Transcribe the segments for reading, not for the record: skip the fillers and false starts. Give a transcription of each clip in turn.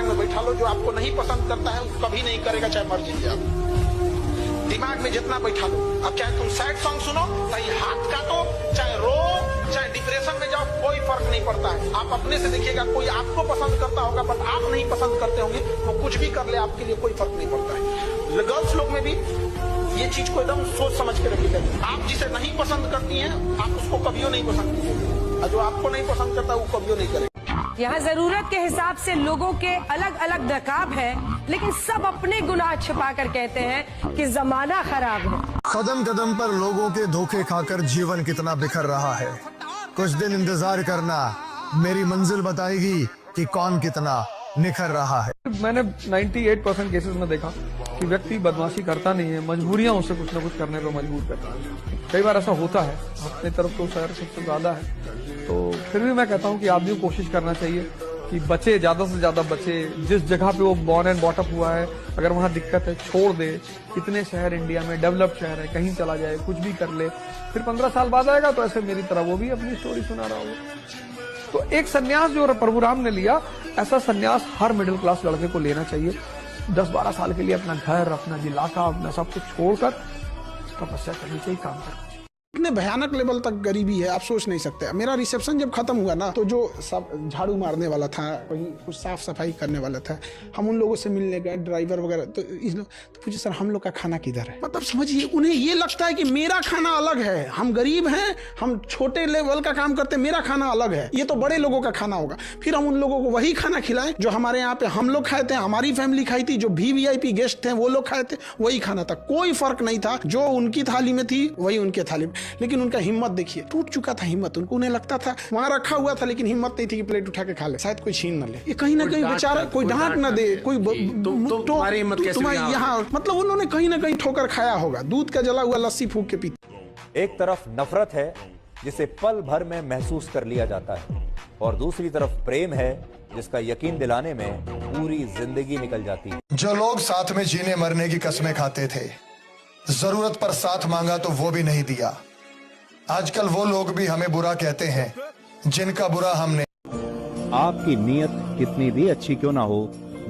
दिमाग में बैठा लो, जो आपको नहीं पसंद करता है उसको कभी नहीं करेगा, चाहे मर जाइए आप। दिमाग में जितना बैठा लो। अब चाहे तुम सैड सॉन्ग सुनो, चाहे हाथ काटो, चाहे रो, चाहे डिप्रेशन में जाओ, कोई फर्क नहीं पड़ता है। आप अपने से देखिएगा, कोई आपको पसंद करता होगा बट आप नहीं पसंद करते होंगे, वो कुछ भी कर ले आपके लिए कोई फर्क नहीं पड़ता है। गर्ल्स लोग में भी ये चीज को एकदम सोच समझ के रखिएगा। आप जिसे नहीं पसंद करती हैं, आप उसको कभी नहीं पसंद कीजिएगा, और जो आपको नहीं पसंद करता वो कभी नहीं करेगा। यहाँ जरूरत के हिसाब से लोगों के अलग अलग नकाब हैं, लेकिन सब अपने गुनाह छिपा कर कहते हैं कि जमाना खराब है। कदम कदम पर लोगों के धोखे खाकर जीवन कितना बिखर रहा है। कुछ दिन इंतजार करना, मेरी मंजिल बताएगी कि कौन कितना निखर रहा है। मैंने 98% केसेस में देखा कि व्यक्ति बदमाशी करता नहीं है, मजबूरियां उसे कुछ न कुछ करने पर मजबूर करता है। कई बार ऐसा होता है, अपनी तरफ तो शायद सबसे ज्यादा है, तो फिर भी मैं कहता हूं कि आदमी को कोशिश करना चाहिए कि बचे, ज्यादा से ज्यादा बचे। जिस जगह पे वो बॉर्न एंड बॉटअप हुआ है, अगर वहां दिक्कत है छोड़ दे। कितने शहर इंडिया में डेवलप्ड शहर है, कहीं चला जाए, कुछ भी कर ले, फिर 15 साल बाद आएगा तो ऐसे मेरी तरह वो भी अपनी स्टोरी सुना रहा होगा। तो एक संन्यास जो प्रभु राम ने लिया, ऐसा संन्यास हर मिडिल क्लास लड़के को लेना चाहिए। 10-12 साल के लिए अपना घर, अपना इलाका, अपना सब कुछ छोड़कर तपस्या करनी चाहिए, काम करना चाहिए। इतने भयानक लेवल तक गरीबी है, आप सोच नहीं सकते। मेरा रिसेप्शन जब खत्म हुआ ना, तो जो सब झाड़ू मारने वाला था, कोई कुछ साफ सफाई करने वाला था, हम उन लोगों से मिलने गए, ड्राइवर वगैरह, तो इस लोग तो पूछे सर हम लोग का खाना किधर है। मतलब समझिए, उन्हें ये लगता है कि मेरा खाना अलग है, हम गरीब हैं, हम छोटे लेवल का काम करते हैं, मेरा खाना अलग है, ये तो बड़े लोगों का खाना होगा। फिर हम उन लोगों को वही खाना खिलाएं जो हमारे यहाँ पे हम लोग खाए थे, हमारी फैमिली खाई थी, जो VIP गेस्ट थे वो लोग खाए थे, वही खाना था। कोई फर्क नहीं था, जो उनकी थाली में थी वही उनके थाली में। लेकिन उनका हिम्मत देखिए, टूट चुका था हिम्मत। उन्हें लगता था वहां रखा हुआ था, लेकिन हिम्मत नहीं थी कि प्लेट उठा के खा ले, शायद कोई छीन न ले। ये कहीं ना कहीं बेचारा कोई डांट न दे, कोई तुम्हारी हिम्मत कैसे यहाँ, मतलब उन्होंने कहीं ना कहीं ठोकर खाया होगा। दूध का जला हुआ लस्सी फूक के पीते। एक तरफ नफरत है जिसे पल भर में महसूस कर लिया जाता है, और दूसरी तरफ प्रेम है जिसका यकीन दिलाने में पूरी जिंदगी निकल जाती है। जो लोग साथ में जीने मरने की कसमें खाते थे, जरूरत पर साथ मांगा तो वो भी नहीं दिया। आजकल वो लोग भी हमें बुरा कहते हैं जिनका बुरा हमने। आपकी नीयत कितनी भी अच्छी क्यों ना हो,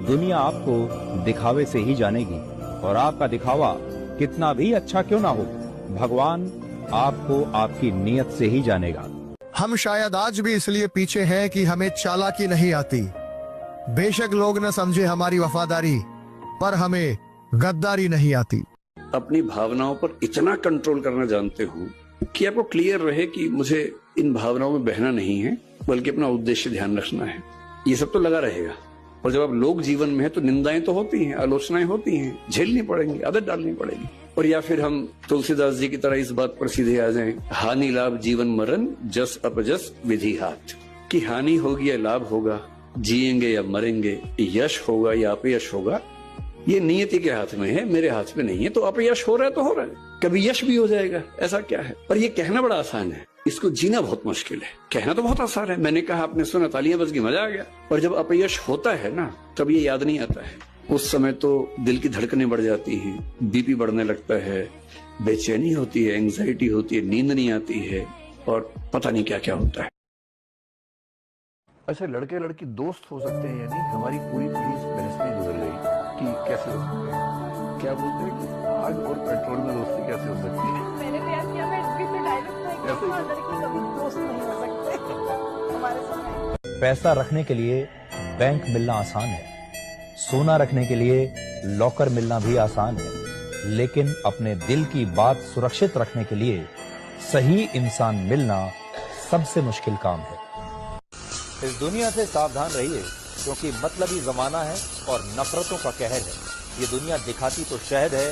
दुनिया आपको दिखावे से ही जानेगी, और आपका दिखावा कितना भी अच्छा क्यों ना हो, भगवान आपको आपकी नीयत से ही जानेगा। हम शायद आज भी इसलिए पीछे हैं कि हमें चालाकी नहीं आती। बेशक लोग न समझे हमारी वफादारी, पर हमें गद्दारी नहीं आती। अपनी भावनाओं पर इतना कंट्रोल करना जानते हो कि आपको क्लियर रहे कि मुझे इन भावनाओं में बहना नहीं है, बल्कि अपना उद्देश्य ध्यान रखना है। ये सब तो लगा रहेगा, और जब आप लोग जीवन में है तो निंदाएं तो होती हैं, आलोचनाएं होती हैं, झेलनी पड़ेंगी, आदत डालनी पड़ेगी। और या फिर हम तुलसीदास जी की तरह इस बात पर सीधे आ जाएं, हानि लाभ जीवन मरण जस अपजस विधि हाथ, कि हानि होगी या लाभ होगा, जिएंगे या मरेंगे, यश होगा या अपयश होगा, ये नियति के हाथ में है, मेरे हाथ में नहीं है। तो अपयश हो रहा है तो हो रहा है, कभी यश भी हो जाएगा, ऐसा क्या है। पर ये कहना बड़ा आसान है, इसको जीना बहुत मुश्किल है। कहना तो बहुत आसान है, मैंने कहा, आपने सुना, तालियां बज गई, मजा आ गया। और जब अपयश होता है ना, तब ये याद नहीं आता है। उस समय तो दिल की धड़कनें बढ़ जाती हैं, BP बढ़ने लगता है, बेचैनी होती है, एंग्जाइटी होती है, नींद नहीं आती है, और पता नहीं क्या क्या होता है। अच्छा, लड़के लड़की दोस्त हो सकते हैं, यानी हमारी पूरी पीढ़ी बहस में गुजर गई कि कैसे हो सकते हैं। क्या बोलते हैं कि आग और पेट्रोल में दोस्ती कैसे हो सकती है। मैंने भी किया, मैं इसकी डायलॉग था कि लड़की कभी दोस्त नहीं हो सकते हमारे साथ। पैसा रखने के लिए बैंक मिलना आसान है, सोना रखने के लिए लॉकर मिलना भी आसान है, लेकिन अपने दिल की बात सुरक्षित रखने के लिए सही इंसान मिलना सबसे मुश्किल काम है। इस दुनिया से सावधान रहिए, क्योंकि मतलबी जमाना है और नफरतों का कहर है। ये दुनिया दिखाती तो शहद है,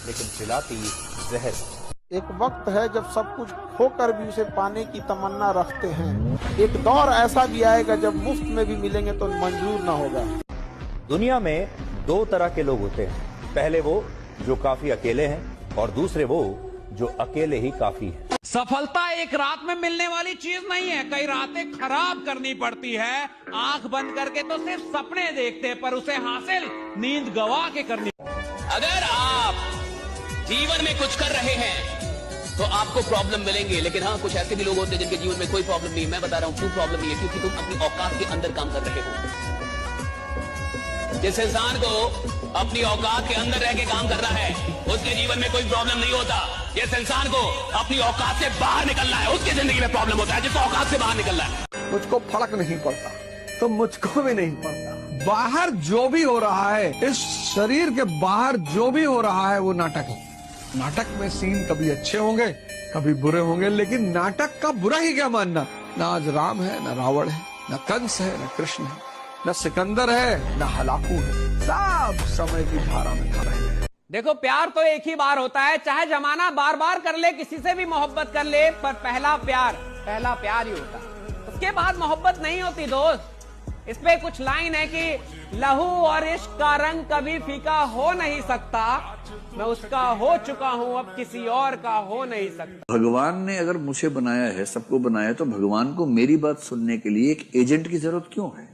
लेकिन पिलाती जहर है। एक वक्त है जब सब कुछ खोकर भी उसे पाने की तमन्ना रखते हैं। एक दौर ऐसा भी आएगा जब मुफ्त में भी मिलेंगे तो मंजूर ना होगा। दुनिया में दो तरह के लोग होते हैं, पहले वो जो काफी अकेले हैं, और दूसरे वो जो अकेले ही काफी है। सफलता एक रात में मिलने वाली चीज नहीं है, कई रातें खराब करनी पड़ती है। आंख बंद करके तो सिर्फ सपने देखते हैं, पर उसे हासिल नींद गवा के करनी। अगर आप जीवन में कुछ कर रहे हैं तो आपको प्रॉब्लम मिलेंगे, लेकिन हाँ, कुछ ऐसे भी लोग होते हैं जिनके जीवन में कोई प्रॉब्लम नहीं। मैं बता रहा हूं क्यों प्रॉब्लम नहीं है, क्योंकि तुम अपनी औकात के अंदर काम कर रहे हो। जिस इंसान को अपनी औकात के अंदर रह के काम करना है उसके जीवन में कोई प्रॉब्लम नहीं होता। जिस इंसान को अपनी औकात से बाहर निकलना है उसकी जिंदगी में प्रॉब्लम होता है, जिसको औकात से बाहर निकलना है। मुझको फर्क नहीं पड़ता तो मुझको भी नहीं पड़ता। बाहर जो भी हो रहा है, इस शरीर के बाहर जो भी हो रहा है वो नाटक है। नाटक में सीन कभी अच्छे होंगे कभी बुरे होंगे, लेकिन नाटक का बुरा ही क्या मानना। ना आज राम है, ना रावण है, न कंस है, न कृष्ण है, न सिकंदर है, न हलाकू है, सब समय की धारा में खा रहे हैं। देखो, प्यार तो एक ही बार होता है, चाहे जमाना बार बार कर ले, किसी से भी मोहब्बत कर ले, पर पहला प्यार ही होता है। उसके बाद मोहब्बत नहीं होती दोस्त। इस पे कुछ लाइन है कि लहू और इश्क का रंग कभी फीका हो नहीं सकता, मैं उसका हो चुका हूं अब किसी और का हो नहीं सकता। भगवान ने अगर मुझे बनाया है, सबको बनाया, तो भगवान को मेरी बात सुनने के लिए एक एजेंट की जरूरत क्यों है?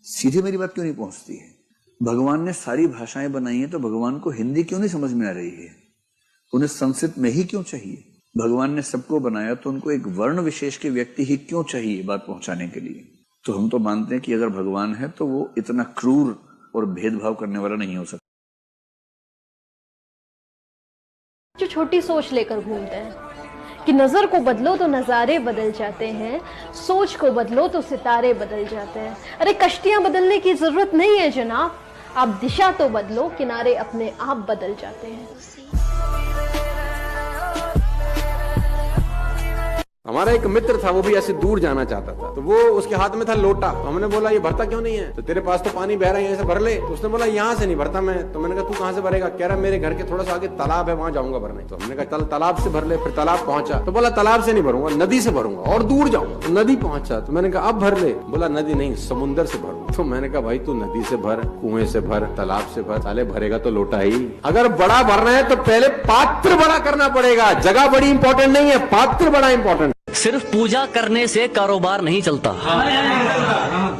सीधे मेरी बात क्यों नहीं पहुंचती है? भगवान ने सारी भाषाएं बनाई हैं, तो भगवान को हिंदी क्यों नहीं समझ में आ रही है? उन्हें संस्कृत में ही क्यों चाहिए? भगवान ने सबको बनाया तो उनको एक वर्ण विशेष के व्यक्ति ही क्यों चाहिए बात पहुंचाने के लिए? तो हम तो मानते हैं कि अगर भगवान है तो वो इतना क्रूर और भेदभाव करने वाला नहीं हो सकता। जो छोटी सोच लेकर घूमते हैं कि नजर को बदलो तो नजारे बदल जाते हैं, सोच को बदलो तो सितारे बदल जाते हैं। अरे कश्तियां बदलने की जरूरत नहीं है जनाब, आप दिशा तो बदलो, किनारे अपने आप बदल जाते हैं। हमारा एक मित्र था, वो भी ऐसे दूर जाना चाहता था, तो वो उसके हाथ में था लोटा। तो हमने बोला ये भरता क्यों नहीं है? तो तेरे पास तो पानी बह रहा है, यहाँ से भर ले। तो उसने बोला यहाँ से नहीं भरता मैं। तो मैंने कहा तू कहाँ से भरेगा? कह रहा मेरे घर के थोड़ा सा आगे तालाब है, वहां जाऊंगा भरने। तो हमने कहा चल तालाब से भर ले। फिर तालाब पहुंचा तो बोला तालाब से नहीं भरूंगा, नदी से भरूंगा और दूर जाऊंगा। तो नदी पहुंचा तो मैंने कहा अब भर ले। बोला नदी नहीं, समुद्र से भरूंगा। तो मैंने कहा भाई तू नदी से भर, कुएं से भर, तालाब से भर, साले भरेगा तो लोटा ही। अगर बड़ा भरना है तो पहले पात्र बड़ा करना पड़ेगा। जगह बड़ी इंपॉर्टेंट नहीं है, पात्र बड़ा इंपॉर्टेंट। सिर्फ पूजा करने से कारोबार नहीं चलता,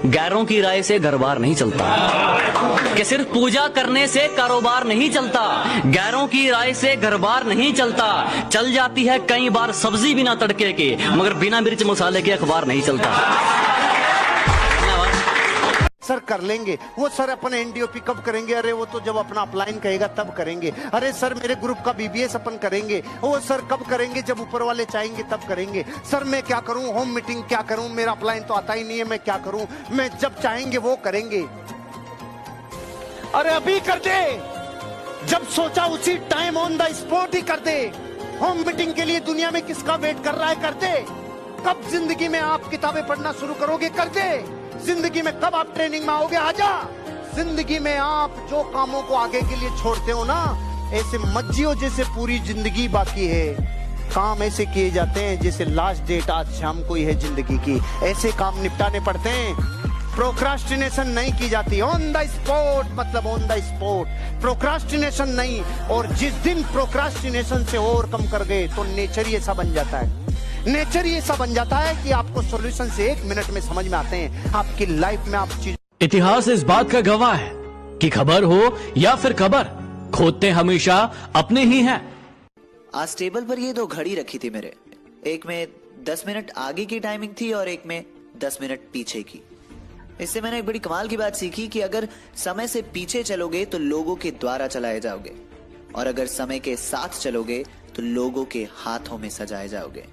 गैरों की राय से घर बार नहीं चलता। कि सिर्फ पूजा करने से कारोबार नहीं चलता, गैरों की राय से घर बार नहीं चलता। चल जाती है कई बार सब्जी बिना तड़के के, मगर बिना मिर्च मसाले के अखबार नहीं चलता। सर कर लेंगे वो, सर अपन एनडीओपी कब करेंगे? अरे वो तो जब अपना अपलाइन कहेगा तब करेंगे। अरे सर मेरे ग्रुप का बीबीएस अपन करेंगे, वो सर कब करेंगे? जब ऊपर वाले चाहेंगे तब करेंगे। सर मैं क्या करूं, होम मीटिंग क्या करूं, मेरा अपलाइन तो आता ही नहीं है, मैं क्या करूं? मैं जब चाहेंगे वो करेंगे। अरे अभी कर दे, जब सोचा उसी टाइम ऑन द स्पॉट ही कर दे। होम मीटिंग के लिए दुनिया में किसका वेट कर रहा है? कर दे। कब जिंदगी में आप किताबें पढ़ना शुरू करोगे? कर दे। जिंदगी में कब आप ट्रेनिंग में आओगे? आजा। जिंदगी में आप जो कामों को आगे के लिए छोड़ते हो ना, ऐसे मत जियो जैसे पूरी जिंदगी बाकी है। काम ऐसे किए जाते हैं जैसे लास्ट डेट आज शाम को ही है जिंदगी की। ऐसे काम निपटाने पड़ते हैं। प्रोक्रास्टिनेशन नहीं की जाती, ऑन द स्पॉट, मतलब ऑन द स्पॉट, प्रोक्रास्टिनेशन नहीं। और जिस दिन प्रोक्रास्टिनेशन से ओवरकम कर गए तो नेचर ही ऐसा बन जाता है। नेचर ही ऐसा बन जाता है कि आपको सॉल्यूशन से 1 मिनट में समझ में आते हैं। आपकी लाइफ में आप चीज। इतिहास इस बात का गवाह है कि खबर हो या फिर खबर, खोदते हमेशा अपने ही हैं। आज टेबल पर ये 2 घड़ी रखी थी मेरे, एक में 10 मिनट आगे की टाइमिंग थी और एक में 10 मिनट पीछे की। इससे मैंने एक बड़ी कमाल की बात सीखी कि अगर समय से पीछे चलोगे तो लोगों के द्वारा चलाए जाओगे, और अगर समय के साथ चलोगे तो लोगों के हाथों में सजाए जाओगे।